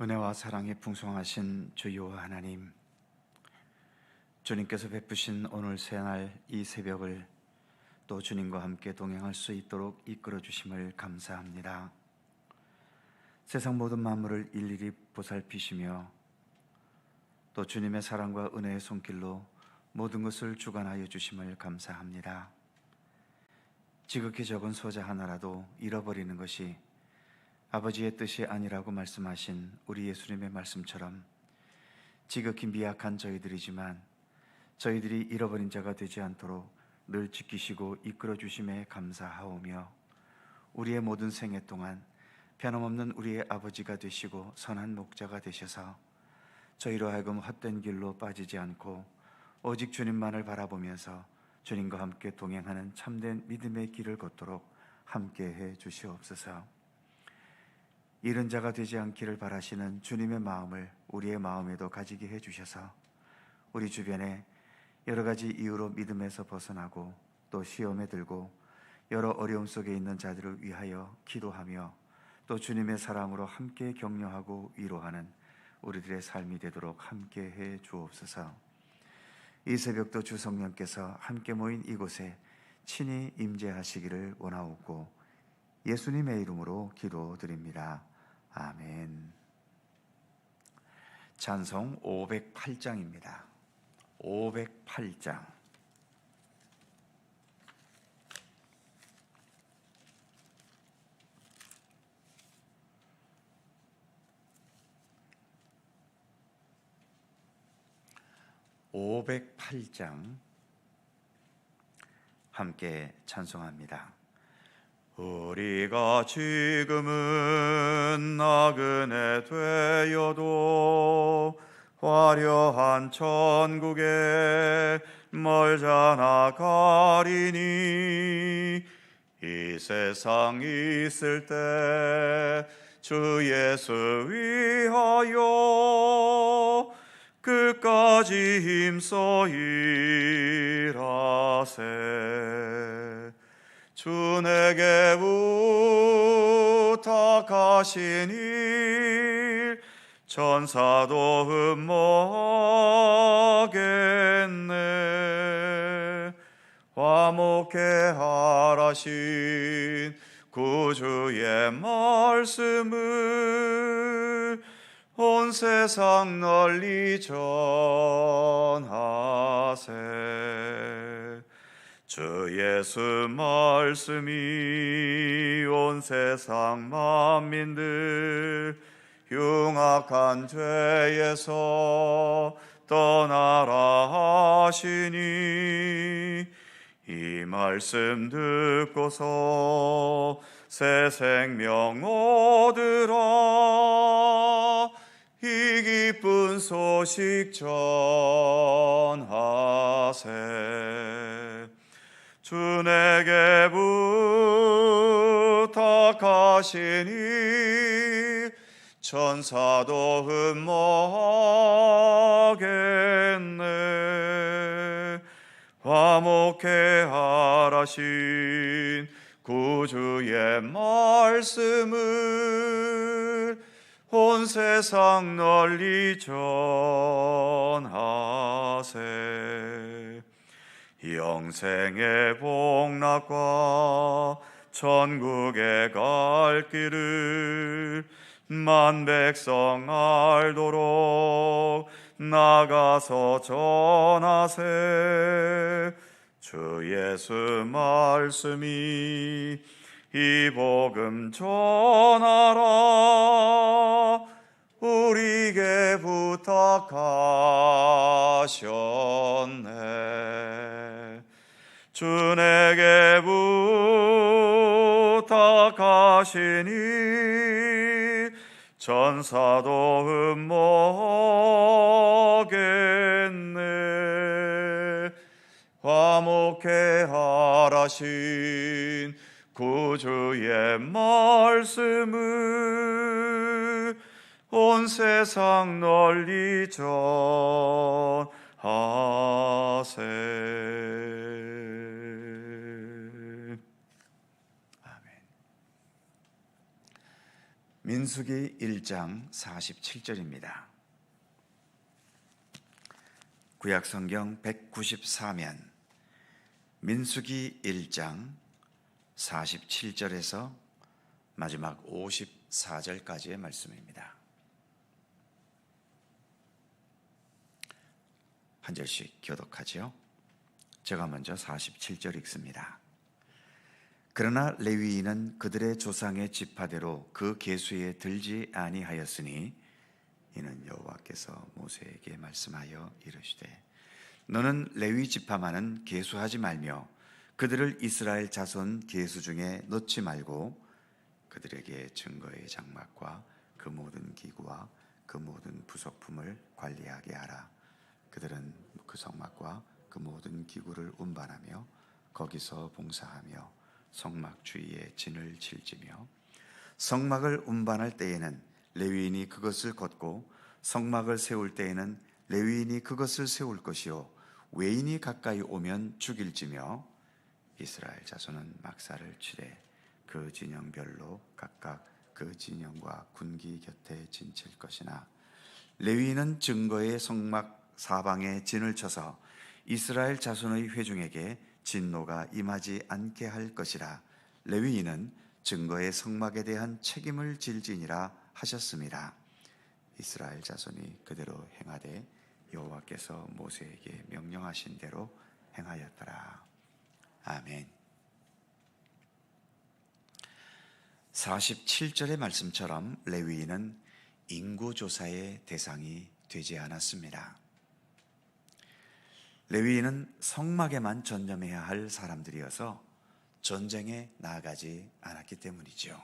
은혜와 사랑이 풍성하신 주여 하나님, 주님께서 베푸신 오늘 새날 이 새벽을 또 주님과 함께 동행할 수 있도록 이끌어 주심을 감사합니다. 세상 모든 만물을 일일이 보살피시며 또 주님의 사랑과 은혜의 손길로 모든 것을 주관하여 주심을 감사합니다. 지극히 적은 소자 하나라도 잃어버리는 것이 아버지의 뜻이 아니라고 말씀하신 우리 예수님의 말씀처럼 지극히 미약한 저희들이지만 저희들이 잃어버린 자가 되지 않도록 늘 지키시고 이끌어 주심에 감사하오며, 우리의 모든 생애 동안 변함없는 우리의 아버지가 되시고 선한 목자가 되셔서 저희로 하여금 헛된 길로 빠지지 않고 오직 주님만을 바라보면서 주님과 함께 동행하는 참된 믿음의 길을 걷도록 함께해 주시옵소서. 잃은 자가 되지 않기를 바라시는 주님의 마음을 우리의 마음에도 가지게 해주셔서 우리 주변에 여러 가지 이유로 믿음에서 벗어나고 또 시험에 들고 여러 어려움 속에 있는 자들을 위하여 기도하며 또 주님의 사랑으로 함께 격려하고 위로하는 우리들의 삶이 되도록 함께 해 주옵소서. 이 새벽도 주 성령께서 함께 모인 이곳에 친히 임재하시기를 원하옵고 예수님의 이름으로 기도드립니다. 아멘. 찬송 508장입니다. 508장. 함께 찬송합니다. 우리가 지금은 나그네 되어도 화려한 천국에 멀자 나가리니, 이 세상 있을 때 주 예수 위하여 끝까지 힘써 일하세. 주 내게 부탁하신 일 천사도 흠모하겠네. 화목해 하라신 구주의 말씀을 온 세상 널리 전하세. 주 예수 말씀이 온 세상 만민들 흉악한 죄에서 떠나라 하시니, 이 말씀 듣고서 새 생명 얻으라. 이 기쁜 소식 전하세. 주 내게 부탁하신 일 천사도 흠모하겠네. 화목해 하라신 구주의 말씀을 온 세상 널리 전하세. 영생의 복락과 천국에 갈 길을 만 백성 알도록 나가서 전하세. 주 예수 말씀이 이 복음 전하라. 우리에게 부탁하셨네. 주 내게 부탁하시니 천사도 흠모하겠네. 화목해 하라신 구주의 말씀을 온 세상 널리 전하세. 아멘. 민수기 1장 47절입니다. 구약성경 194면 민수기 1장 47절에서 마지막 54절까지의 말씀입니다. 한 절씩 교독하지요. 제가 먼저 47절 읽습니다. 그러나 레위인은 그들의 조상의 지파대로 그 계수에 들지 아니하였으니 이는 여호와께서 모세에게 말씀하여 이르시되 너는 레위 지파만은 계수하지 말며 그들을 이스라엘 자손 계수 중에 넣지 말고 그들에게 증거의 장막과 그 모든 기구와 그 모든 부속품을 관리하게 하라. 그들은 그 성막과 그 모든 기구를 운반하며 거기서 봉사하며 성막 주위에 진을 칠지며 성막을 운반할 때에는 레위인이 그것을 걷고 성막을 세울 때에는 레위인이 그것을 세울 것이요 외인이 가까이 오면 죽일지며 이스라엘 자손은 막사를 치되 그 진영별로 각각 그 진영과 군기 곁에 진칠 것이나 레위인은 증거의 성막 사방에 진을 쳐서 이스라엘 자손의 회중에게 진노가 임하지 않게 할 것이라. 레위인은 증거의 성막에 대한 책임을 질지니라 하셨습니다. 이스라엘 자손이 그대로 행하되 여호와께서 모세에게 명령하신 대로 행하였더라. 아멘. 47절의 말씀처럼 레위인은 인구조사의 대상이 되지 않았습니다. 레위인은 성막에만 전념해야 할 사람들이어서 전쟁에 나아가지 않았기 때문이죠.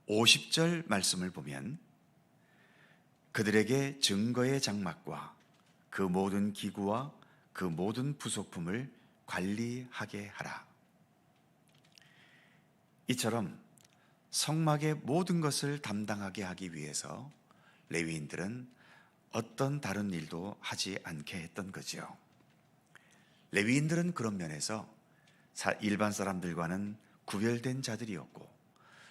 50절 말씀을 보면 그들에게 증거의 장막과 그 모든 기구와 그 모든 부속품을 관리하게 하라. 이처럼 성막의 모든 것을 담당하게 하기 위해서 레위인들은 어떤 다른 일도 하지 않게 했던 거죠. 레위인들은 그런 면에서 일반 사람들과는 구별된 자들이었고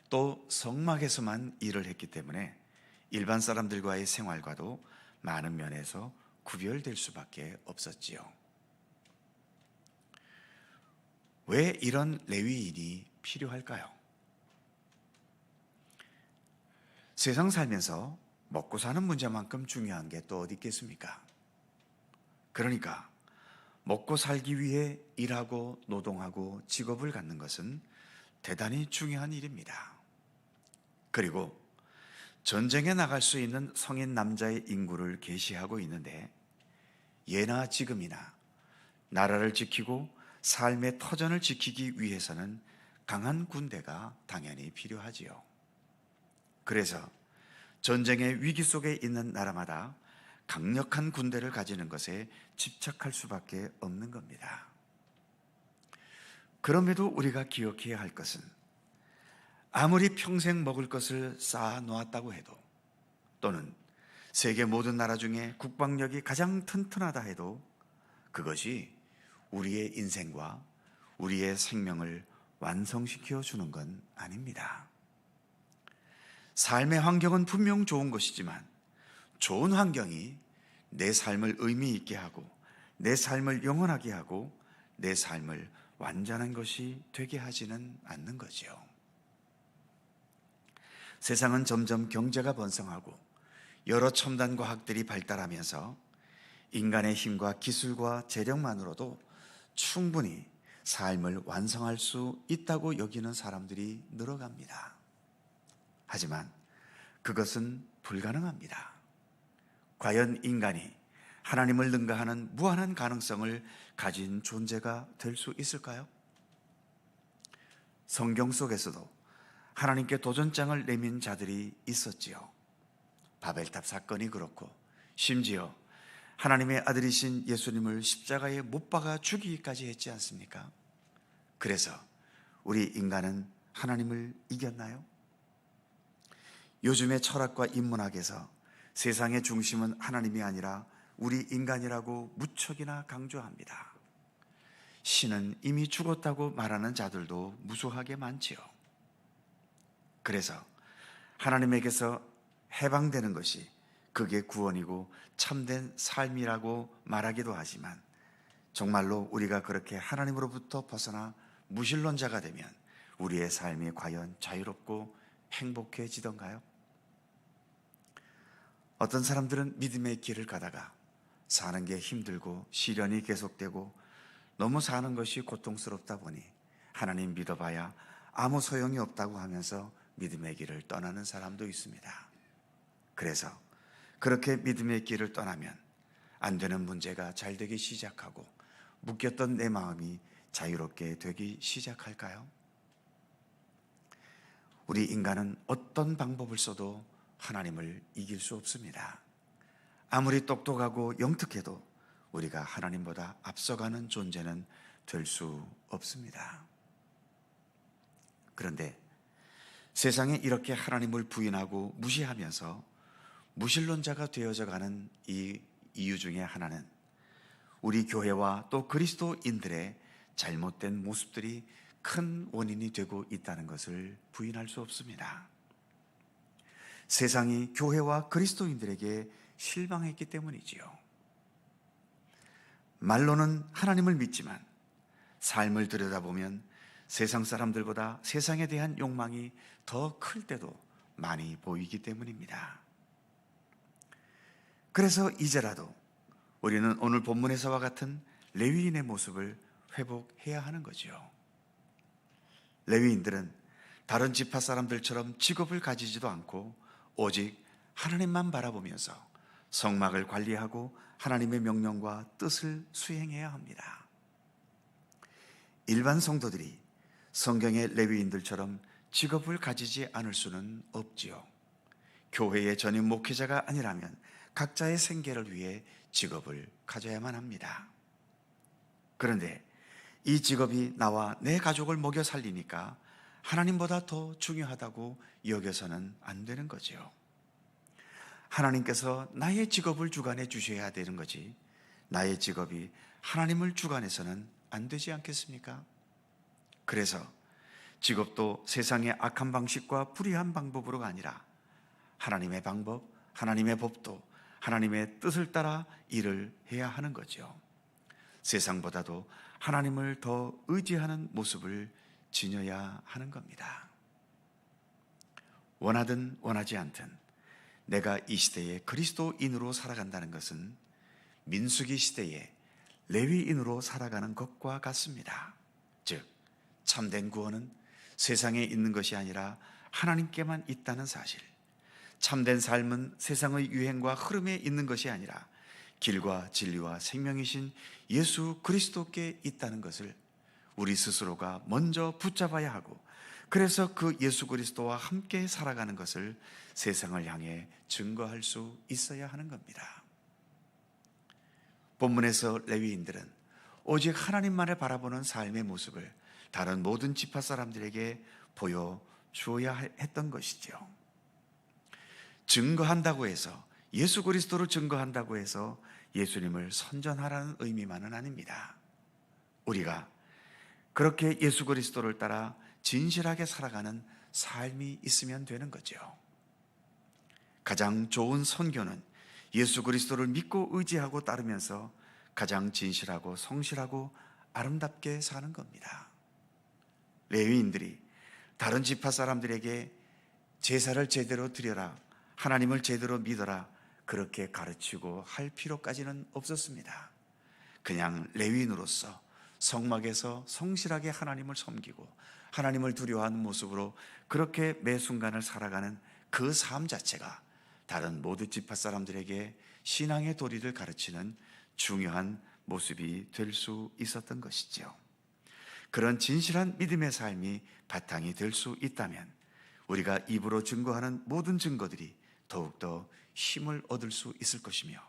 또 성막에서만 일을 했기 때문에 일반 사람들과의 생활과도 많은 면에서 구별될 수밖에 없었지요. 왜 이런 레위인이 필요할까요? 세상 살면서 먹고 사는 문제만큼 중요한 게 또 어디 있겠습니까? 그러니까 먹고 살기 위해 일하고 노동하고 직업을 갖는 것은 대단히 중요한 일입니다. 그리고 전쟁에 나갈 수 있는 성인 남자의 인구를 계시하고 있는데 예나 지금이나 나라를 지키고 삶의 터전을 지키기 위해서는 강한 군대가 당연히 필요하지요. 그래서 전쟁의 위기 속에 있는 나라마다 강력한 군대를 가지는 것에 집착할 수밖에 없는 겁니다. 그럼에도 우리가 기억해야 할 것은 아무리 평생 먹을 것을 쌓아 놓았다고 해도 또는 세계 모든 나라 중에 국방력이 가장 튼튼하다 해도 그것이 우리의 인생과 우리의 생명을 완성시켜 주는 건 아닙니다. 삶의 환경은 분명 좋은 것이지만 좋은 환경이 내 삶을 의미 있게 하고 내 삶을 영원하게 하고 내 삶을 완전한 것이 되게 하지는 않는 거죠. 세상은 점점 경제가 번성하고 여러 첨단 과학들이 발달하면서 인간의 힘과 기술과 재력만으로도 충분히 삶을 완성할 수 있다고 여기는 사람들이 늘어갑니다. 하지만 그것은 불가능합니다. 과연 인간이 하나님을 능가하는 무한한 가능성을 가진 존재가 될 수 있을까요? 성경 속에서도 하나님께 도전장을 내민 자들이 있었지요. 바벨탑 사건이 그렇고 심지어 하나님의 아들이신 예수님을 십자가에 못 박아 죽이기까지 했지 않습니까? 그래서 우리 인간은 하나님을 이겼나요? 요즘의 철학과 인문학에서 세상의 중심은 하나님이 아니라 우리 인간이라고 무척이나 강조합니다. 신은 이미 죽었다고 말하는 자들도 무수하게 많지요. 그래서 하나님에게서 해방되는 것이 그게 구원이고 참된 삶이라고 말하기도 하지만, 정말로 우리가 그렇게 하나님으로부터 벗어나 무신론자가 되면 우리의 삶이 과연 자유롭고 행복해지던가요? 어떤 사람들은 믿음의 길을 가다가 사는 게 힘들고 시련이 계속되고 너무 사는 것이 고통스럽다 보니 하나님 믿어봐야 아무 소용이 없다고 하면서 믿음의 길을 떠나는 사람도 있습니다. 그래서 그렇게 믿음의 길을 떠나면 안 되는 문제가 잘 되기 시작하고 묶였던 내 마음이 자유롭게 되기 시작할까요? 우리 인간은 어떤 방법을 써도 하나님을 이길 수 없습니다. 아무리 똑똑하고 영특해도 우리가 하나님보다 앞서가는 존재는 될 수 없습니다. 그런데 세상에 이렇게 하나님을 부인하고 무시하면서 무신론자가 되어져 가는 이 이유 중에 하나는 우리 교회와 또 그리스도인들의 잘못된 모습들이 큰 원인이 되고 있다는 것을 부인할 수 없습니다. 세상이 교회와 그리스도인들에게 실망했기 때문이지요. 말로는 하나님을 믿지만 삶을 들여다보면 세상 사람들보다 세상에 대한 욕망이 더 클 때도 많이 보이기 때문입니다. 그래서 이제라도 우리는 오늘 본문에서와 같은 레위인의 모습을 회복해야 하는 거죠. 레위인들은 다른 지파 사람들처럼 직업을 가지지도 않고 오직 하나님만 바라보면서 성막을 관리하고 하나님의 명령과 뜻을 수행해야 합니다. 일반 성도들이 성경의 레위인들처럼 직업을 가지지 않을 수는 없지요. 교회의 전임 목회자가 아니라면 각자의 생계를 위해 직업을 가져야만 합니다. 그런데 이 직업이 나와 내 가족을 먹여 살리니까 하나님보다 더 중요하다고 여겨서는 안 되는 거죠. 하나님께서 나의 직업을 주관해 주셔야 되는 거지, 나의 직업이 하나님을 주관해서는 안 되지 않겠습니까? 그래서 직업도 세상의 악한 방식과 불의한 방법으로가 아니라 하나님의 방법, 하나님의 법도, 하나님의 뜻을 따라 일을 해야 하는 거죠. 세상보다도 하나님을 더 의지하는 모습을 지녀야 하는 겁니다. 원하든 원하지 않든 내가 이 시대에 그리스도인으로 살아간다는 것은 민수기 시대에 레위인으로 살아가는 것과 같습니다. 즉, 참된 구원은 세상에 있는 것이 아니라 하나님께만 있다는 사실, 참된 삶은 세상의 유행과 흐름에 있는 것이 아니라 길과 진리와 생명이신 예수 그리스도께 있다는 것을 우리 스스로가 먼저 붙잡아야 하고, 그래서 그 예수 그리스도와 함께 살아가는 것을 세상을 향해 증거할 수 있어야 하는 겁니다. 본문에서 레위인들은 오직 하나님만을 바라보는 삶의 모습을 다른 모든 지파 사람들에게 보여주어야 했던 것이죠. 증거한다고 해서, 예수 그리스도를 증거한다고 해서 예수님을 선전하라는 의미만은 아닙니다. 우리가 그렇게 예수 그리스도를 따라 진실하게 살아가는 삶이 있으면 되는 거죠. 가장 좋은 선교는 예수 그리스도를 믿고 의지하고 따르면서 가장 진실하고 성실하고 아름답게 사는 겁니다. 레위인들이 다른 지파 사람들에게 제사를 제대로 드려라, 하나님을 제대로 믿어라, 그렇게 가르치고 할 필요까지는 없었습니다. 그냥 레위인으로서 성막에서 성실하게 하나님을 섬기고 하나님을 두려워하는 모습으로 그렇게 매 순간을 살아가는 그 삶 자체가 다른 모든 지파 사람들에게 신앙의 도리를 가르치는 중요한 모습이 될 수 있었던 것이죠. 그런 진실한 믿음의 삶이 바탕이 될 수 있다면 우리가 입으로 증거하는 모든 증거들이 더욱더 힘을 얻을 수 있을 것이며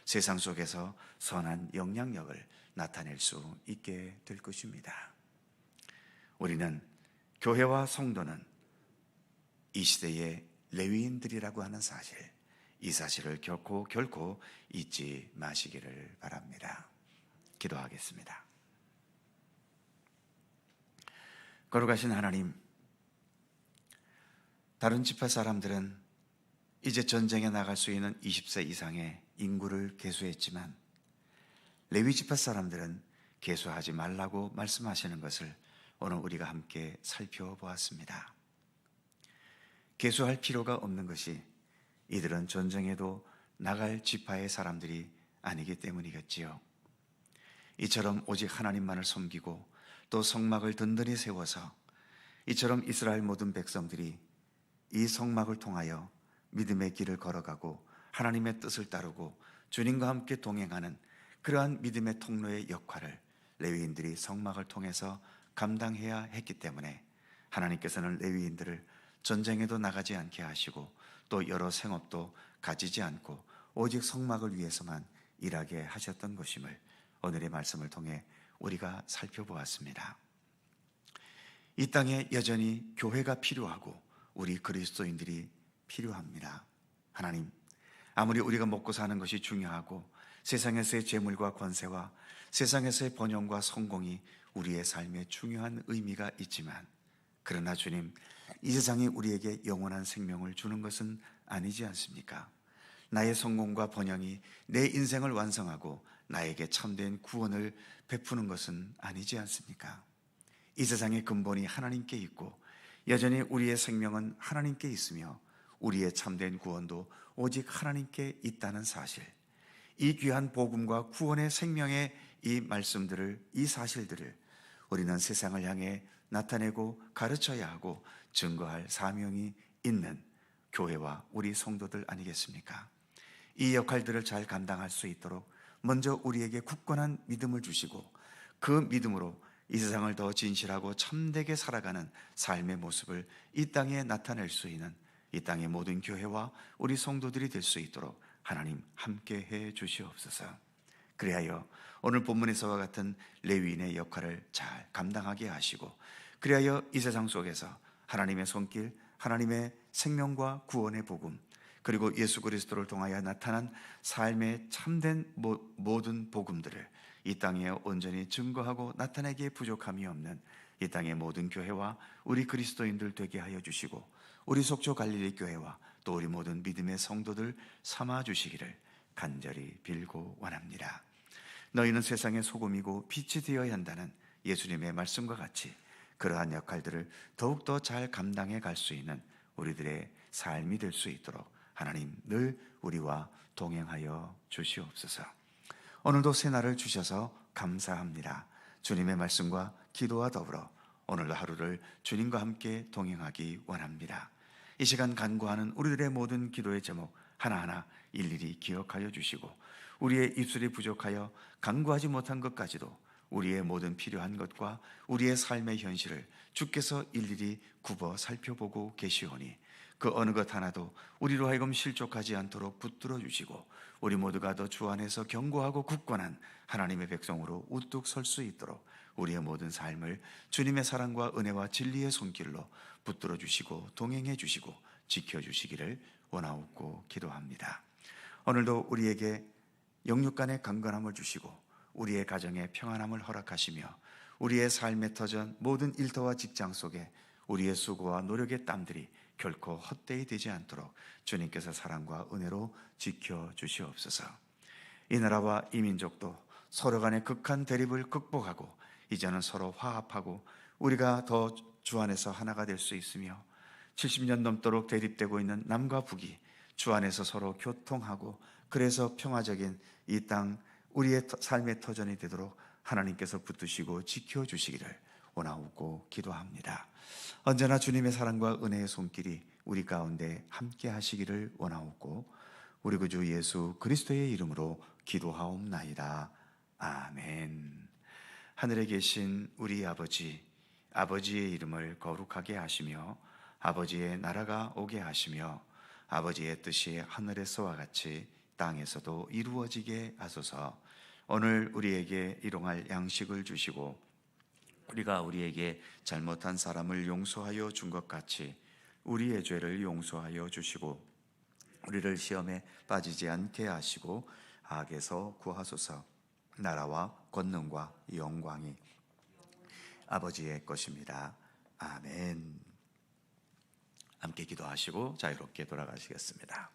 세상 속에서 선한 영향력을 나타낼 수 있게 될 것입니다. 우리는 교회와 성도는 이 시대의 레위인들이라고 하는 사실, 이 사실을 결코 잊지 마시기를 바랍니다. 기도하겠습니다. 거룩하신 하나님, 다른 지파 사람들은 이제 전쟁에 나갈 수 있는 20세 이상의 인구를 계수했지만 레위 지파 사람들은 계수하지 말라고 말씀하시는 것을 오늘 우리가 함께 살펴보았습니다. 계수할 필요가 없는 것이 이들은 전쟁에도 나갈 지파의 사람들이 아니기 때문이겠지요. 이처럼 오직 하나님만을 섬기고 또 성막을 든든히 세워서 이처럼 이스라엘 모든 백성들이 이 성막을 통하여 믿음의 길을 걸어가고 하나님의 뜻을 따르고 주님과 함께 동행하는 그러한 믿음의 통로의 역할을 레위인들이 성막을 통해서 감당해야 했기 때문에 하나님께서는 레위인들을 전쟁에도 나가지 않게 하시고 또 여러 생업도 가지지 않고 오직 성막을 위해서만 일하게 하셨던 것임을 오늘의 말씀을 통해 우리가 살펴보았습니다. 이 땅에 여전히 교회가 필요하고 우리 그리스도인들이 필요합니다. 하나님, 아무리 우리가 먹고 사는 것이 중요하고 세상에서의 재물과 권세와 세상에서의 번영과 성공이 우리의 삶에 중요한 의미가 있지만 그러나 주님, 이 세상이 우리에게 영원한 생명을 주는 것은 아니지 않습니까? 나의 성공과 번영이 내 인생을 완성하고 나에게 참된 구원을 베푸는 것은 아니지 않습니까? 이 세상의 근본이 하나님께 있고 여전히 우리의 생명은 하나님께 있으며 우리의 참된 구원도 오직 하나님께 있다는 사실, 이 귀한 복음과 구원의 생명의 이 말씀들을, 이 사실들을 우리는 세상을 향해 나타내고 가르쳐야 하고 증거할 사명이 있는 교회와 우리 성도들 아니겠습니까? 이 역할들을 잘 감당할 수 있도록 먼저 우리에게 굳건한 믿음을 주시고 그 믿음으로 이 세상을 더 진실하고 참되게 살아가는 삶의 모습을 이 땅에 나타낼 수 있는 이 땅의 모든 교회와 우리 성도들이 될 수 있도록 하나님 함께 해 주시옵소서. 그리하여 오늘 본문에서와 같은 레위인의 역할을 잘 감당하게 하시고 그리하여 이 세상 속에서 하나님의 손길, 하나님의 생명과 구원의 복음 그리고 예수 그리스도를 통하여 나타난 삶의 참된 모든 복음들을 이 땅에 온전히 증거하고 나타내기에 부족함이 없는 이 땅의 모든 교회와 우리 그리스도인들 되게 하여 주시고 우리 속초 갈릴리 교회와 또 우리 모든 믿음의 성도들 삼아 주시기를 간절히 빌고 원합니다. 너희는 세상의 소금이고 빛이 되어야 한다는 예수님의 말씀과 같이 그러한 역할들을 더욱더 잘 감당해 갈 수 있는 우리들의 삶이 될 수 있도록 하나님 늘 우리와 동행하여 주시옵소서. 오늘도 새날을 주셔서 감사합니다. 주님의 말씀과 기도와 더불어 오늘 하루를 주님과 함께 동행하기 원합니다. 이 시간 간구하는 우리들의 모든 기도의 제목 하나하나 일일이 기억하여 주시고 우리의 입술이 부족하여 간구하지 못한 것까지도 우리의 모든 필요한 것과 우리의 삶의 현실을 주께서 일일이 굽어 살펴보고 계시오니 그 어느 것 하나도 우리로 하여금 실족하지 않도록 붙들어 주시고 우리 모두가 더 주 안에서 견고하고 굳건한 하나님의 백성으로 우뚝 설 수 있도록 우리의 모든 삶을 주님의 사랑과 은혜와 진리의 손길로 붙들어 주시고 동행해 주시고 지켜 주시기를 원하옵고 기도합니다. 오늘도 우리에게 영육간의 강건함을 주시고 우리의 가정에 평안함을 허락하시며 우리의 삶의 터전 모든 일터와 직장 속에 우리의 수고와 노력의 땀들이 결코 헛되이 되지 않도록 주님께서 사랑과 은혜로 지켜주시옵소서. 이 나라와 이 민족도 서로 간의 극한 대립을 극복하고 이제는 서로 화합하고 우리가 더 주 안에서 하나가 될 수 있으며 70년 넘도록 대립되고 있는 남과 북이 주 안에서 서로 교통하고 그래서 평화적인 이 땅 우리의 삶의 터전이 되도록 하나님께서 붙드시고 지켜주시기를 원하옵고 기도합니다. 언제나 주님의 사랑과 은혜의 손길이 우리 가운데 함께 하시기를 원하옵고 우리 구주 예수 그리스도의 이름으로 기도하옵나이다. 아멘. 하늘에 계신 우리 아버지, 아버지의 이름을 거룩하게 하시며 아버지의 나라가 오게 하시며 아버지의 뜻이 하늘에서와 같이 땅에서도 이루어지게 하소서. 오늘 우리에게 일용할 양식을 주시고 우리가 우리에게 잘못한 사람을 용서하여 준 것 같이 우리의 죄를 용서하여 주시고 우리를 시험에 빠지지 않게 하시고 악에서 구하소서. 나라와 권능과 영광이 아버지의 것입니다. 아멘. 함께 기도하시고 자유롭게 돌아가시겠습니다.